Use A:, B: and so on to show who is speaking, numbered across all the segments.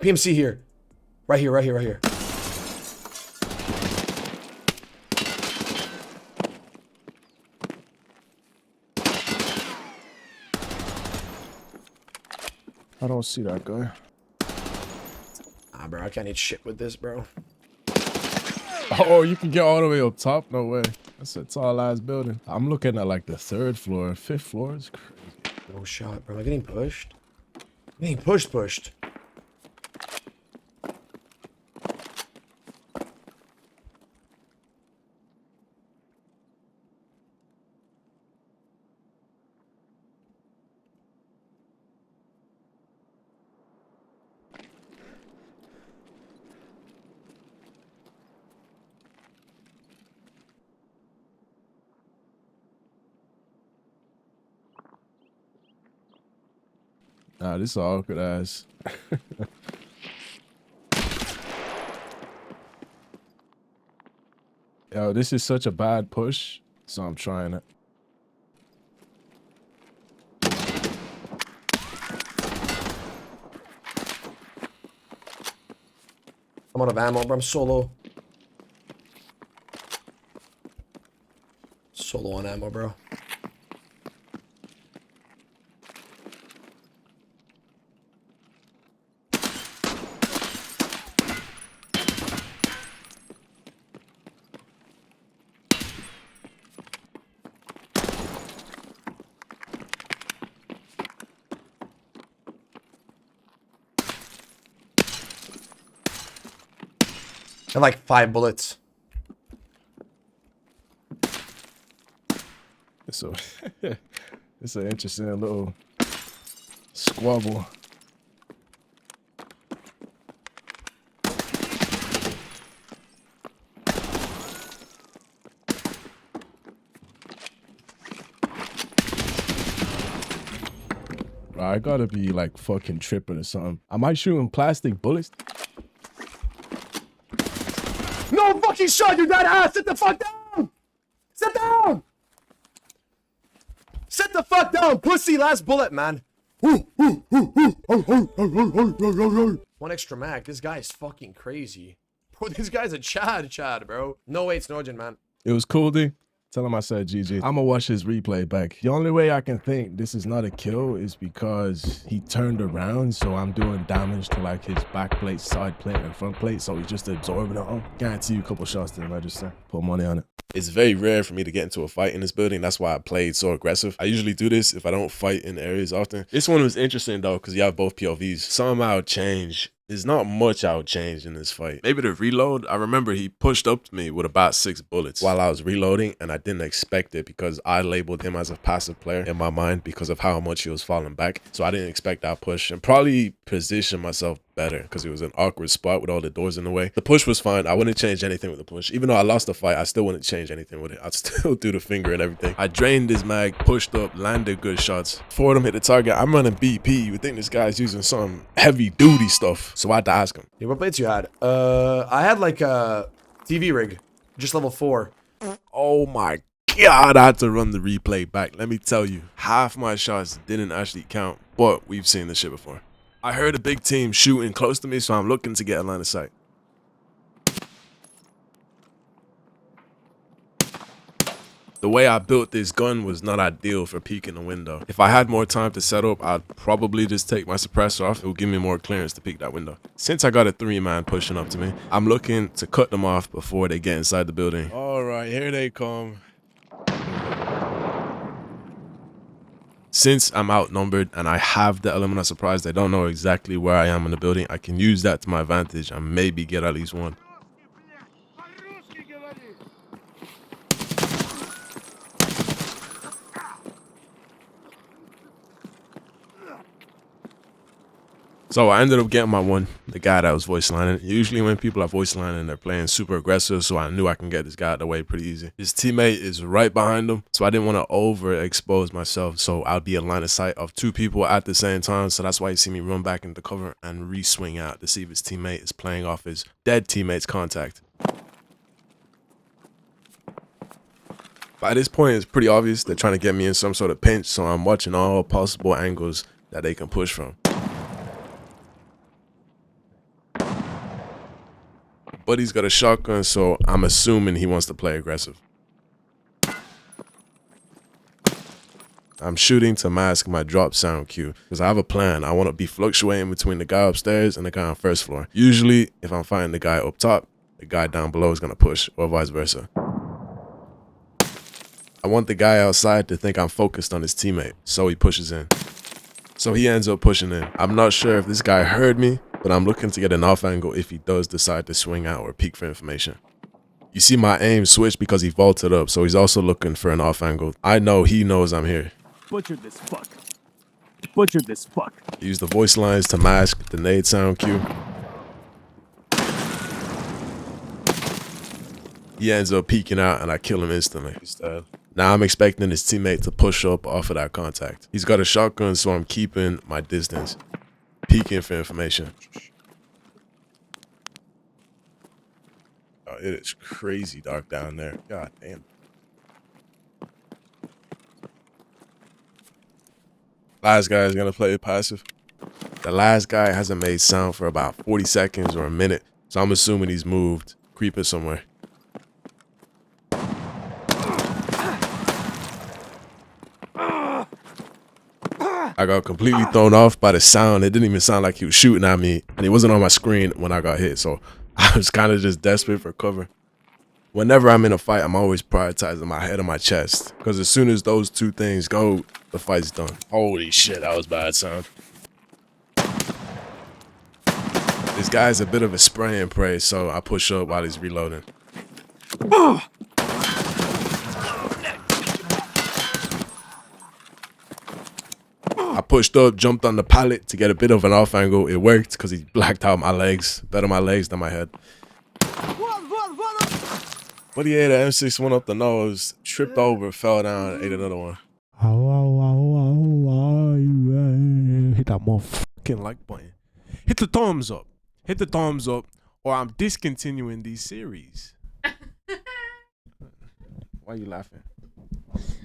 A: PMC here. Right here, right here, right here.
B: I don't see that guy.
A: Ah, bro, I can't eat shit with this, bro.
B: Oh, you can get all the way up top? No way. That's a tall ass building. I'm looking at like the 3rd floor. 5th floor is crazy.
A: No shot, bro. Am I getting pushed? I'm getting pushed.
B: Nah, this is awkward ass. Yo, this is such a bad push, so I'm trying it.
A: I'm out of ammo, bro. I'm solo. Solo on ammo, bro. I have like 5 bullets.
B: So it's an interesting little squabble. I gotta be like fucking tripping or something. Am I shooting plastic bullets?
A: No fucking shot, you dead ass! Sit the fuck down! Sit down! Sit the fuck down, pussy! Last bullet, man. One extra mag. This guy is fucking crazy. Bro, this guy's a Chad, bro. No weights, no gin, man.
B: It was cool, D. Tell him I said GG. I'm gonna watch his replay back. The only way I can think this is not a kill is because he turned around, so I'm doing damage to like his back plate, side plate, and front plate, so he's just absorbing it all. Guarantee you a couple shots to the register. Put money on it.
C: It's very rare for me to get into a fight in this building. That's why I played so aggressive. I usually do this if I don't fight in areas often. This one was interesting though, because you have both POVs. Somehow change. There's not much I would change in this fight. Maybe the reload. I remember he pushed up to me with about 6 bullets while I was reloading, and I didn't expect it because I labeled him as a passive player in my mind because of how much he was falling back. So I didn't expect that push, and probably positioned myself better because it was an awkward spot with all the doors in the way. The push was fine. I wouldn't change anything with the push. Even though I lost the fight, I still wouldn't change anything with it. I'd still do the finger and everything. I drained his mag, pushed up, landed good shots. 4 of them hit the target. I'm running BP. You would think this guy's using some heavy duty stuff. So I had to ask him.
A: Yeah, what plates you had? I had like a TV rig, just level 4.
C: Oh my God, I had to run the replay back. Let me tell you, half my shots didn't actually count, but we've seen this shit before. I heard a big team shooting close to me, so I'm looking to get a line of sight. The way I built this gun was not ideal for peeking the window. If I had more time to set up, I'd probably just take my suppressor off. It would give me more clearance to peek that window. Since I got a 3-man pushing up to me, I'm looking to cut them off before they get inside the building. All right, here they come. Since I'm outnumbered and I have the element of surprise, they don't know exactly where I am in the building. I can use that to my advantage and maybe get at least one. So I ended up getting my one, the guy that was voice lining. Usually when people are voice lining, they're playing super aggressive, so I knew I can get this guy out of the way pretty easy. His teammate is right behind him, so I didn't want to overexpose myself, so I'll be in line of sight of 2 people at the same time, so that's why you see me run back into cover and re-swing out to see if his teammate is playing off his dead teammate's contact. By this point, it's pretty obvious they're trying to get me in some sort of pinch, so I'm watching all possible angles that they can push from. buddy's got a shotgun, so I'm assuming he wants to play aggressive. I'm shooting to mask my drop sound cue because I have a plan. I want to be fluctuating between the guy upstairs and the guy on first floor. Usually, if I'm fighting the guy up top, the guy down below is going to push, or vice versa. I want the guy outside to think I'm focused on his teammate, so he pushes in. So he ends up pushing in. I'm not sure if this guy heard me, but I'm looking to get an off angle if he does decide to swing out or peek for information. You see my aim switch because he vaulted up, so he's also looking for an off angle. I know he knows I'm here.
D: Butchered this fuck. Butchered this fuck.
C: Use the voice lines to mask the nade sound cue. He ends up peeking out and I kill him instantly. Now I'm expecting his teammate to push up off of that contact. He's got a shotgun, so I'm keeping my distance, peeking for information. Oh, it is crazy dark down there. God damn. Last guy is gonna play passive. The last guy hasn't made sound for about 40 seconds or a minute, so I'm assuming he's moved, creeping somewhere. I got completely thrown off by the sound. It didn't even sound like he was shooting at me, and he wasn't on my screen when I got hit, so I was kind of just desperate for cover. Whenever I'm in a fight, I'm always prioritizing my head and my chest, because as soon as those two things go, the fight's done. Holy shit, that was bad sound. This guy's a bit of a spray and pray, so I push up while he's reloading. I pushed up, jumped on the pallet to get a bit of an off angle. It worked because he blacked out my legs. Better my legs than my head. But he ate an M6 one up the nose, tripped over, fell down, and ate another one. Hit that motherfucking like button. Hit the thumbs up. Hit the thumbs up, or I'm discontinuing these series. Why are you laughing?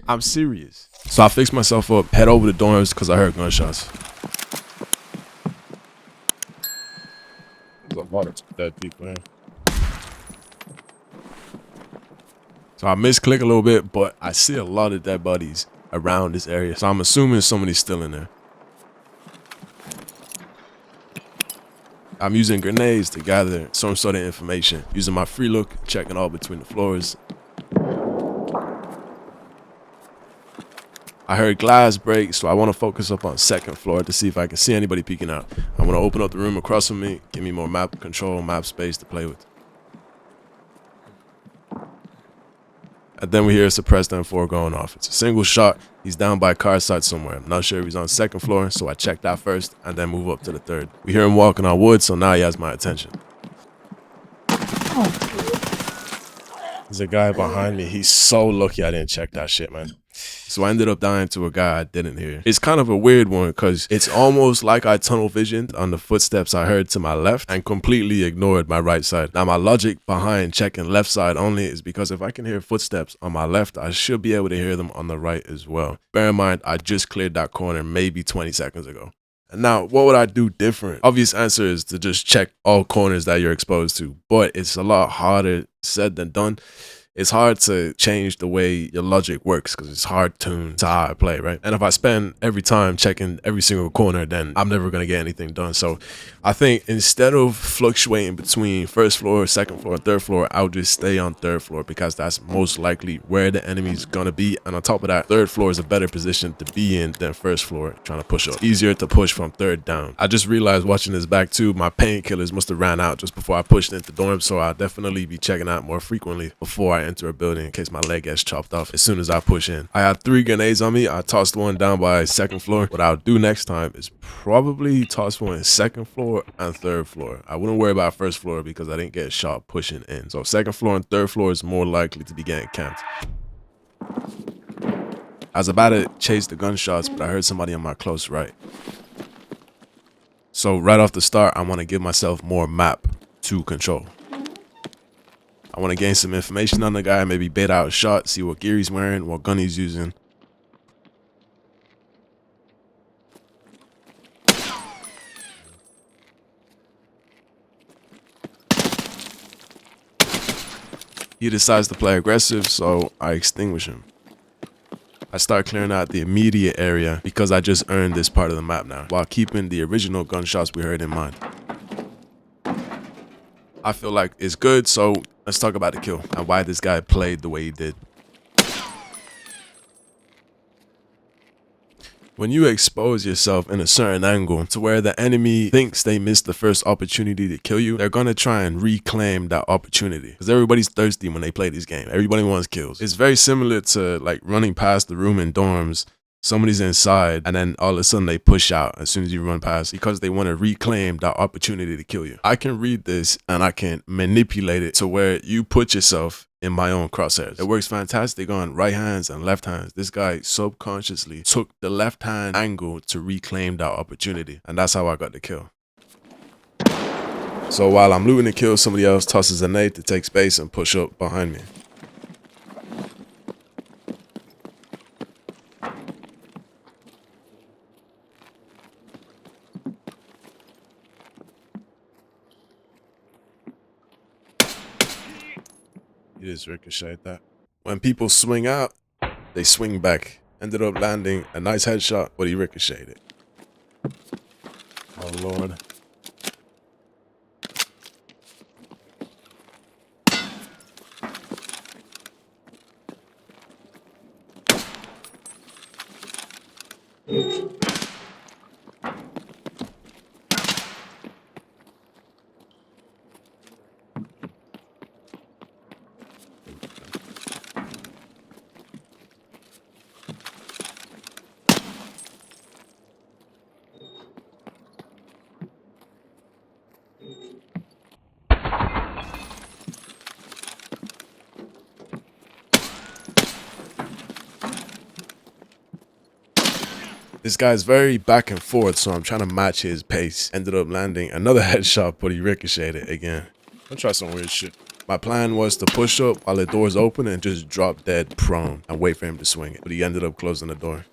C: I'm serious. So I fixed myself up, head over the dorms because I heard gunshots. There's a lot of dead people here. So I misclick a little bit, but I see a lot of dead bodies around this area. So I'm assuming somebody's still in there. I'm using grenades to gather some sort of information. Using my free look, checking all between the floors. I heard glass break, so I want to focus up on second floor to see if I can see anybody peeking out. I want to open up the room across from me, give me more map control, map space to play with. And then we hear a suppressed M4 going off. It's a single shot. He's down by a car site somewhere. I'm not sure if he's on second floor, so I check that first and then move up to the third. We hear him walking on wood, so now he has my attention. There's a guy behind me. He's so lucky I didn't check that shit, man. So I ended up dying to a guy I didn't hear. It's kind of a weird one because it's almost like I tunnel visioned on the footsteps I heard to my left and completely ignored my right side. Now my logic behind checking left side only is because if I can hear footsteps on my left, I should be able to hear them on the right as well. Bear in mind, I just cleared that corner maybe 20 seconds ago. And now, what would I do different? Obvious answer is to just check all corners that you're exposed to, but it's a lot harder said than done. It's hard to change the way your logic works because it's hard tuned to how I play, right? And if I spend every time checking every single corner, then I'm never going to get anything done. So I think instead of fluctuating between first floor, second floor, third floor, I'll just stay on third floor because that's most likely where the enemy's going to be. And on top of that, third floor is a better position to be in than first floor trying to push up. Easier to push from third down. I just realized watching this back too, my painkillers must have ran out just before I pushed into dorm. So I'll definitely be checking out more frequently before I enter a building in case my leg gets chopped off as soon as I push in. I had 3 grenades on me. I tossed one down by second floor. What I'll do next time is probably toss one in second floor and third floor. I wouldn't worry about first floor because I didn't get shot pushing in. So second floor and third floor is more likely to be getting camped. I was about to chase the gunshots, but I heard somebody on my close right. So right off the start, I want to give myself more map to control. I want to gain some information on the guy, maybe bait out a shot, see what gear he's wearing, what gun he's using. He decides to play aggressive, so I extinguish him. I start clearing out the immediate area because I just earned this part of the map now, while keeping the original gunshots we heard in mind. I feel like it's good, so let's talk about the kill and why this guy played the way he did. When you expose yourself in a certain angle to where the enemy thinks they missed the first opportunity to kill you, they're gonna try and reclaim that opportunity. Because everybody's thirsty when they play this game. Everybody wants kills. It's very similar to like running past the room in dorms. Somebody's inside and then all of a sudden they push out as soon as you run past because they want to reclaim that opportunity to kill you. I can read this and I can manipulate it to where you put yourself in my own crosshairs. It works fantastic on right hands and left hands. This guy subconsciously took the left hand angle to reclaim that opportunity, and that's how I got the kill. So while I'm looting the kill, somebody else tosses a nade to take space and push up behind me. You just ricochet that. When people swing out, they swing back. Ended up landing a nice headshot, but he ricocheted it. Oh Lord. This guy's very back and forth, so I'm trying to match his pace. Ended up landing another headshot, but he ricocheted again.
B: I'll try some weird shit.
C: My plan was to push up while the door's open and just drop dead prone and wait for him to swing it, but he ended up closing the door.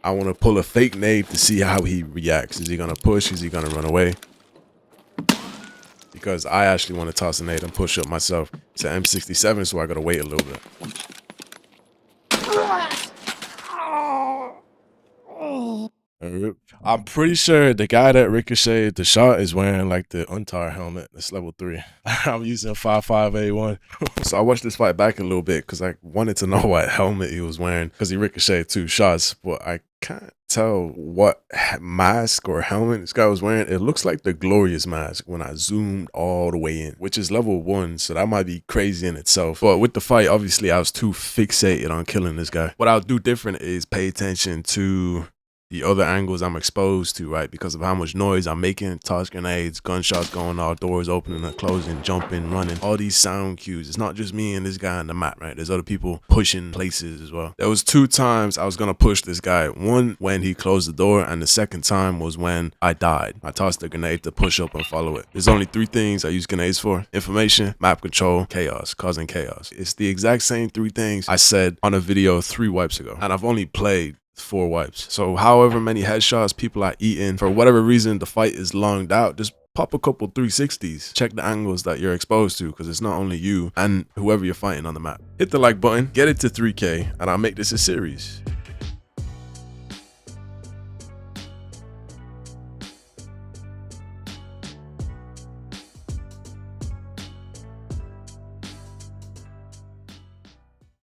C: I want to pull a fake nade to see how he reacts. Is he going to push? Is he going to run away? Because I actually want to toss a nade and push up myself. It's an M67, so I got to wait a little bit. I'm pretty sure the guy that ricocheted the shot is wearing like the Untar helmet. That's level 3. I'm using 55A1. So I watched this fight back a little bit because I wanted to know what helmet he was wearing because he ricocheted 2 shots, but I can't tell what mask or helmet this guy was wearing. It looks like the Glorious mask when I zoomed all the way in, which is level 1, so that might be crazy in itself. But with the fight, obviously I was too fixated on killing this guy. What I'll do different is pay attention to the other angles I'm exposed to, right? Because of how much noise I'm making, toss grenades, gunshots going off, doors opening and closing, jumping, running, all these sound cues. It's not just me and this guy on the map, right? There's other people pushing places as well. There was 2 times I was gonna push this guy. One when he closed the door, and the second time was when I died. I tossed a grenade to push up and follow it. There's only 3 things I use grenades for: information, map control, chaos, causing chaos. It's the exact same 3 things I said on a video 3 wipes ago, and I've only played 4 wipes. So however many headshots people are eating, for whatever reason the fight is longed out, just pop a couple 360s. Check the angles that you're exposed to, because it's not only you and whoever you're fighting on the map. Hit the like button, get it to 3K, and I'll make this a series.